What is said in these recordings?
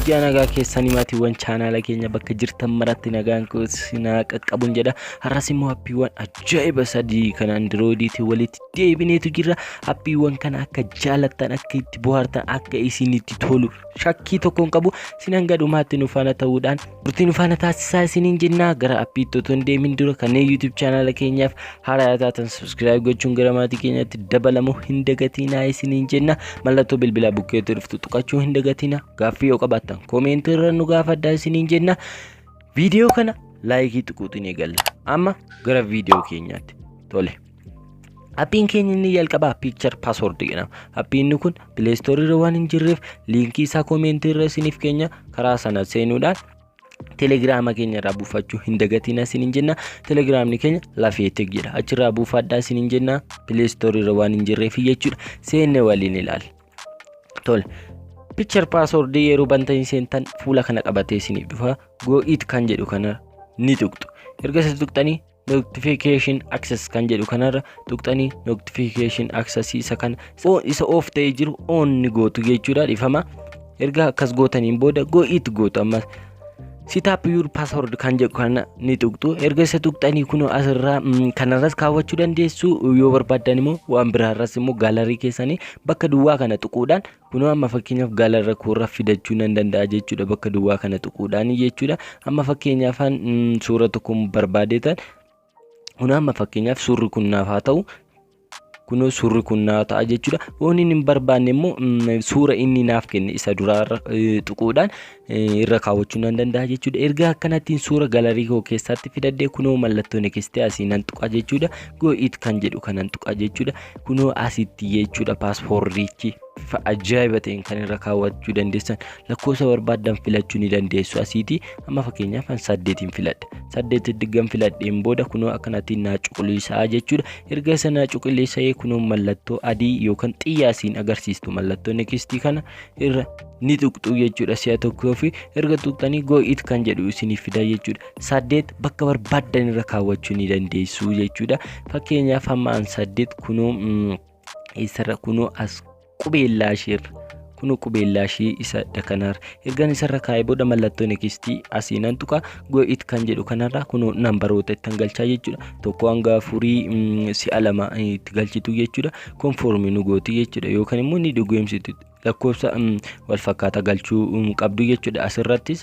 guyyaa nagaa keessanii maatiiwwan chaanaala keenya bakka jirtan maratti nagaan sinaa qaqqabuun jedha. Har'as immoo appiiwwan ajaa'iba sadii kan Androidiitti walitti deebineetu jira. Appiiwwan kana akka jaalattan, akka itti bohaartan, akka isinitti tolu shakkii tokkoon qabu sinan gadhumaatti nu faana ta'uudhaan turtii nu faana taasisaa isiniin jenna. Gara appiitti otoo hin deemin dura kanneen YouTube chaanaala keenyaaf haaraa taatan subscribe gochuun gara maatii keenyatti dabalamuu hin dagatinaa isiniin jenna. Mallattoo bilbilaa bukkeetti dhuftu tuqachuu hin dagatinaa. Gaaffii yoo qabaattan koomeentii irra nu gaafadhaa isiniin jenna. Viidiyoo kana laayikii tuquutiin eegalla. Amma gara viidiyoo keenyaatti tole. Appiin keenya inni jalqabaa picture password jedhama. Appiin kun Play Store irra waan hin jirreef liinkii isaa koomeentii irra isiniif keenya karaa sana seenuudhaan Telegram keenya irraa buufachuu hin dagatinaa isiniin jenna. Telegramni keenya Lafeetek jedha. Achirraa buufadhaa isiniin jenna. Play Store irra waan hin jirreef jechuudha. Seenne waliin ilaali. Tole. Picture password yeroo bantanii seentan fuula kana qabatee isiniif dhufa. Go it kan jedhu kana ni tuqxu. Erga isa tuqxanii notification access kan jedhu kanarra tuqxanii notification access isa kana isa off ta'ee jiru on ni gootu jechuudha. Dhifama. Erga akkas gootaniin booda go it gootu. Amma set up your password kan jedhu kana ni tuqxu. Erga isa tuqxanii kunoo asirraa kanarras kaawwachuu dandeessu. Yoo barbaadan immoo waan biraarras immoo gaalarii keessanii bakka duwwaa kana tuquudhaan kunoo amma fakkeenyaaf gaalarii koorra fidachuu nan danda'a jechuudha. Bakka duwwaa kana tuquudhaan jechuudha. Amma fakkeenyaaf suura tokko barbaadeetan kunoo amma fakkeenyaaf suurri kun naaf haa ta'u. Kunoo suurri kun naaf ta'a jechuudha. Waan inni hin barbaanne immoo suura inni naaf kenne isa duraarra tuquudhaan irra kaawwachuu nan danda'a jechuudha. Erga akkanattiin suura gaalarii koo keessatti fidadhee kunoo mallattoo next asii nan tuqa jechuudha. Go it kan jedhu kanan tuqa jechuudha. Kunoo asitti jechuudha paaspoortichi ajaa'iba ta'een kan irra kaawwachuu dandeessan lakkoofsa barbaadan filachuu ni dandeessu. Asiiti amma fakkeenyaaf 8 filadhe. 8 diggan filadheen booda kunoo akkanattiin naa cuquliisaa jechuudha. Erga sana cuquliisee kunoo mallattoo adii yookaan xiyyaasiin agarsiistu mallattoo next kana irra ni tuqxu jechuudha. Si'a tokkoo fi erga tuqxanii go it kan jedhu isiniif fida jechuudha. 8 bakka barbaadan irra kaawwachuu ni dandeessu jechuudha. Fakkeenyaaf amma 8 kunoo isarra kunoo as qubeellaashirra kunoo qubeellaashii isa dakanaar ergan isarra kaa'ee booda mallattoo next asii nan tuqa. Go it kan jedhu kanarra kunoo nambaroota itti galchaa jechuudha. Tokko hanga 4 si'a 2 itti galchitu jechuudha. Konformii nu gooti jechuudha. Yookaan immoo ni dhugoomsitu lakkoofsa wal fakkaata galchuu qabdu jechuudha. Asirratti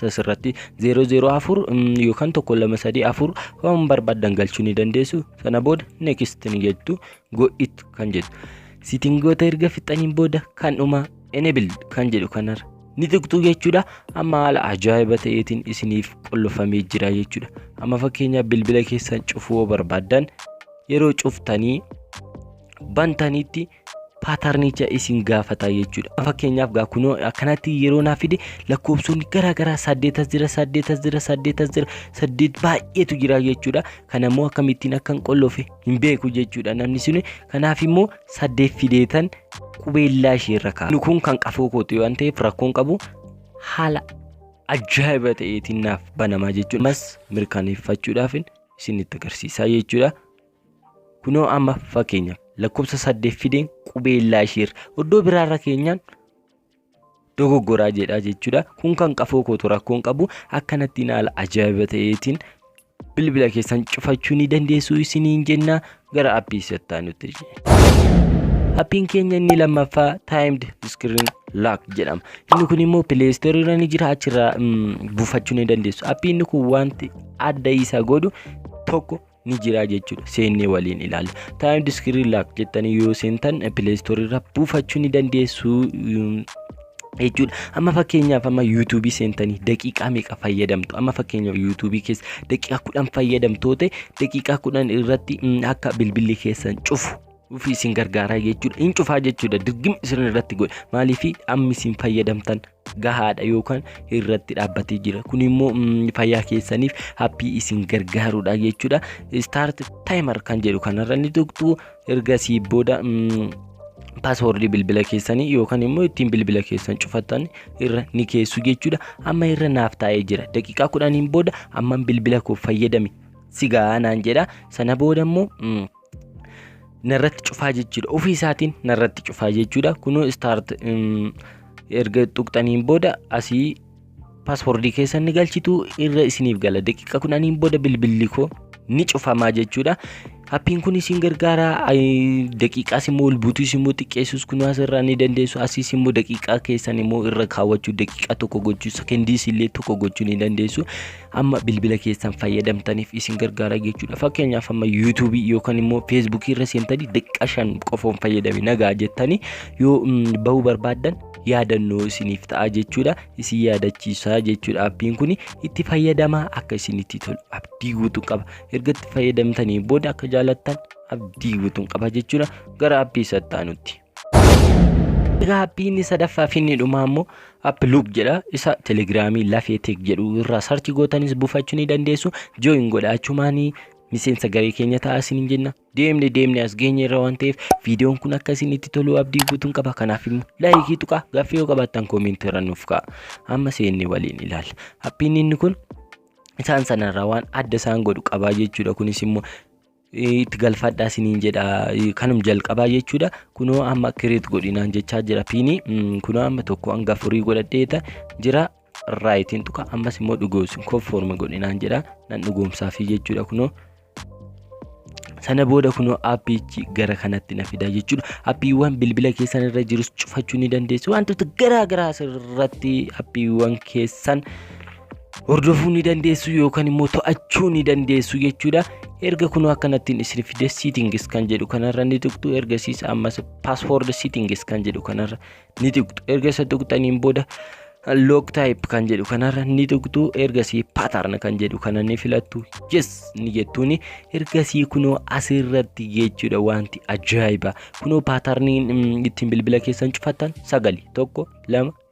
004 yookaan 123 waan barbaadan galchuu ni dandeessu. Sana booda next ni jettu. Go it kan jedhu settingoota erga fixaniin booda kan dhuma enable kan jedhu kanarra ni tuqxu jechuudha. Amma haala ajaa'iba ta'eetiin isiniif qollofamee jira jechuudha. Amma fakkeenyaaf bilbila keessan cufuu barbaadan yeroo cuftanii bantaniitti paatarnicha isin gaafata jechuudha. Fakkeenyaaf gaa kunoo akkanatti yeroo naaf fide lakkoofsonni garaagaraa 8 jira 8 baay'eetu jira jechuudha. Kanammoo akkamittiin akkan qollofe hin beeku jechuudha namni suni. Kanaaf immoo 8 fideetan qubeellaa isheerra kaa'a. Kun kan qafoo kooti waan ta'eef rakkoon qabu haala ajaa'iba ta'eetiin naaf banamaa jechuudha. Mas mirkaneeffachuudhaaf isinitti agarsiisaa jechuudha. Kunoo amma fakkeenyaaf lakkoofsa 8 fideen qubeellaa isheerra iddoo biraarra keenyaan dogoggoraa jedha jechuudha. Kun kan qafoo kootu rakkoon qabu akkanattiin haala ajaa'iba ta'eetiin bilbila keessan cufachuu ni dandeessu isiniin jenna. Gara appii settaa nuti appiin keenya inni lammaffaa timed screen lock jedhama. Inni kun immoo Play Store irra ni jira. Achirraa buufachuu ni dandeessu. Appiin kun wanti adda isa godhu tokko ni jira jechuudha. Seennee waliin ilaalla. Timed screen lock jettanii yoo seentan Play Store irra buufachuu ni dandeessu jechuudha. Amma fakkeenyaaf amma YouTube seentanii daqiiqaa meeqa fayyadamtu? Amma fakkeenyaaf YouTube keessa daqiiqaa 10 fayyadamtoote daqiiqaa 10 irratti akka bilbilli keessan cufu ufi isin gargaaraa jechuudha. In cufaa jechuudha. Dirgim isin irratti godhe. Maaliif amma isin fayyadamtan gahaadha yookaan irratti dhaabbatee jira. Kun immoo fayyaa keessaniif appii isin gargaaruudha jechuudha. Start timer kan jedhu kanarra ni tuqxu. Ergasii booda password bilbila keessanii yookaan immoo ittiin bilbila keessan cufatan irra ni keessu jechuudha. Amma irra naaf taa'ee jira. Daqiiqaa 10 booda amma bilbila koo fayyadami sigaa naan jedha. Sana booda immoo narratti cufaa jechuudha. Ofii isaatiin narratti cufaa jechuudha. Kunoo start erga tuqxaniin booda asii paaspoortii keessan ni galchitu irra isiniif gala. Daqiiqa 10 booda bilbilli koo ni cufamaa jechuudha. Appiin kun isin gargaara daqiiqaas immoo ol buutuus immoo xiqqeessuus kun asirraa ni dandeessu. Asiis immoo daqiiqaa keessan immoo irra kaawwachuu daqiiqa tokko gochuu sekondiis illee tokko gochuu ni dandeessu. Amma bilbila keessan fayyadamtaniif isin gargaara jechuudha. Fakkeenyaaf amma YouTube yookaan immoo Facebook irra seentanii daqiiqa 5 qofoon fayyadami nagaa jettanii yoo bahuu barbaadan yaadannoo isiniif ta'a jechuudha. Isin yaadachiisa jechuudha. Appiin kun itti fayyadamaa akka isinitti tolu abdii guutuu qaba. Erga itti fayyadamtanii booda akka jaalattan abdii guutuu qaba jechuudha. Gara appii sattaanutti. Appiin sadaffaa fi inni dhumaa immoo Applook jedha. Isa Telegiraamii Lafeetek jedhu irraa sarchi gootanis buufachuu ni dandeessu. Join godhaachumaanii miseensa garee keenya ta'a isiniin jenna. Deemne as geenye irra waan ta'eef viidiyoon kun akka isinitti tolu abdii guutuu qaba. Kanaaf immoo laayikii tuqaa gaaffii yoo qabaattan koomentii irra nuuf ka'a. Amma seenne waliin ilaalla. Appiin inni kun isaan sanarraa waan adda isaan godhu qabaa jechuudha. Kunis immoo itti galfadhaa isiniin jedha. Kanum jalqabaa jechuudha. Kunoo amma kireet godhinaan jechaa jira. Piinii kunoo amma tokko hanga 4 godhadheeta jira. Raayitiin tuqa ammas immoo dhugoomsuun konforma godhinaan jedha. Nan dhugoomsaafi jechuudha. Kunoo sana booda kunoo appiichi gara kanatti na fida jechuudha. Appiiwwan bilbila keessan irra jirus cufachuu ni dandeessu. Wantoota garaa asirratti appiiwwan keessan hordofuu ni dandeessu yookaan immoo to'achuu ni dandeessu jechuudha. Erga kunoo akkanatti isin fide settings kan jedhu kanarra ni tuqxu. Ergasiis ammas password settings kan jedhu kanarra ni tuqxu. Erga isa tuqxaniin booda lock type kan jedhu kanarra ni tuqxu. Ergasii pattern kan jedhu kana ni filattu. Yes ni jettuuni. Ergasii kunoo asirratti jechuudha wanti ajaa'iba. Kunoo patternii ittiin bilbila keessan cufattan 9 1 2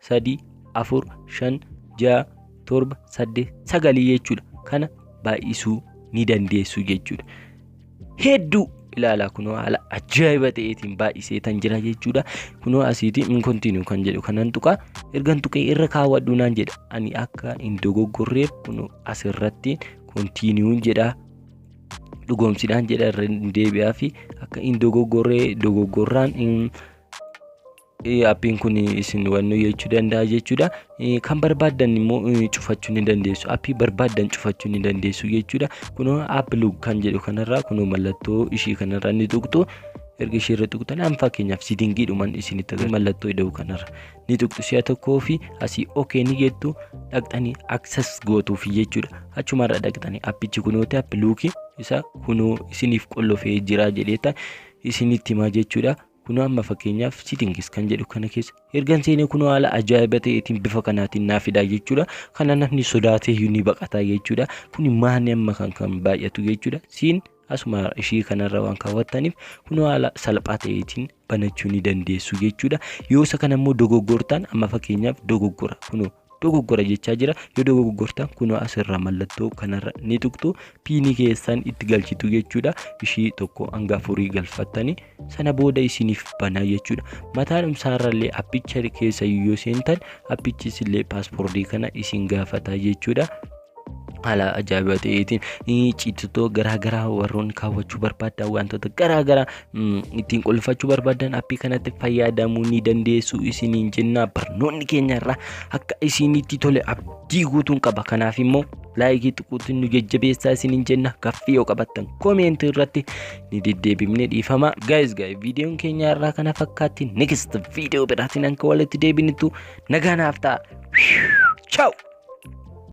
3 4 5 6 7 8 9 jechuudha. Kana baay'isuu ni dandeessu jechuudha. Hedduu ilaala kunoo haala ajaa'iba ta'eetiin baay'isee tan jira jechuudha. Kunoo asiiti continue kan jedhu kanan tuqa. Ergan tuqee irra kaawwadhu naan jedha. Ani akka hin dogoggorreef kunoo asirratti continue jedha. Dhugoomsidhaan jedha irra deebi'aa fi akka hin dogoggorraan appiin kun isin wannu jechuu danda'a jechuudha. Kan barbaadan immoo cufachuu ni dandeessu. Appii barbaadan cufachuu ni dandeessu jechuudha. Kunoo Applook kan jedhu kanarraa kunoo mallattoo ishii kanarraa ni tuqxu. Erga ishii irra tuqxan amma fakkeenyaaf sitingiidhuman isinitti agarsiisa. Mallattoo ida'u kanarra ni tuqxu. Si'a tokkoo fi asii okay ni jettu dhaqxanii access gootuuf jechuudha. Achumarra dhaqxanii appichi kunooti Applook isa kunoo isiniif qollofee jira jedheeta isinitti himaa jechuudha. Kunoo amma fakkeenyaaf settings kan jedhu kana keessa ergan seenee kunoo haala ajaa'iba ta'eetiin bifa kanaatiin naaf fidaa jechuudha. Kana namni sodaatee ni baqataa jechuudha. Kuni maanni amma kan baay'atu jechuudha. Siin asuma ishii kanarra waan kaawwattaniif kunoo haala salphaa ta'eetiin banachuu ni dandeessu jechuudha. Yoo isa kana immoo dogoggortan amma fakkeenyaaf dogoggora kunoo dogoggora jechaa jira. Yoo dogoggortan kunoo asirra mallattoo kanarra ni tuqxu. Piinii keessan itti galchitu jechuudha. Ishii tokko hanga 4 galfattanii sana booda isiniif banaa jechuudha. Mataan isaarrallee appicha keessa yoo seentan appichis illee paaspoortii kana isin gaafata jechuudha. Haala ajaa'iba ta'eetiin ciitotoo garaa warroon kaawwachuu barbaadan wantoota garaa ittiin qolfachuu barbaadan appii kanatti fayyadamuu ni dandeessu isiniin jenna. Barnoonni keenya irraa akka isinitti tole abdii guutuun qaba. Kanaaf immoo laayikii tuquutiin nu jajjabeessaa isiniin jenna. Gaaffii yoo qabattan koomentii irratti ni deddeebifne dhiifama. Guys viidiyoon keenya irraa kana fakkaatti next viidiyoo biraatiin akka walitti deebinitu nagaanaaf ta'a. Ciao.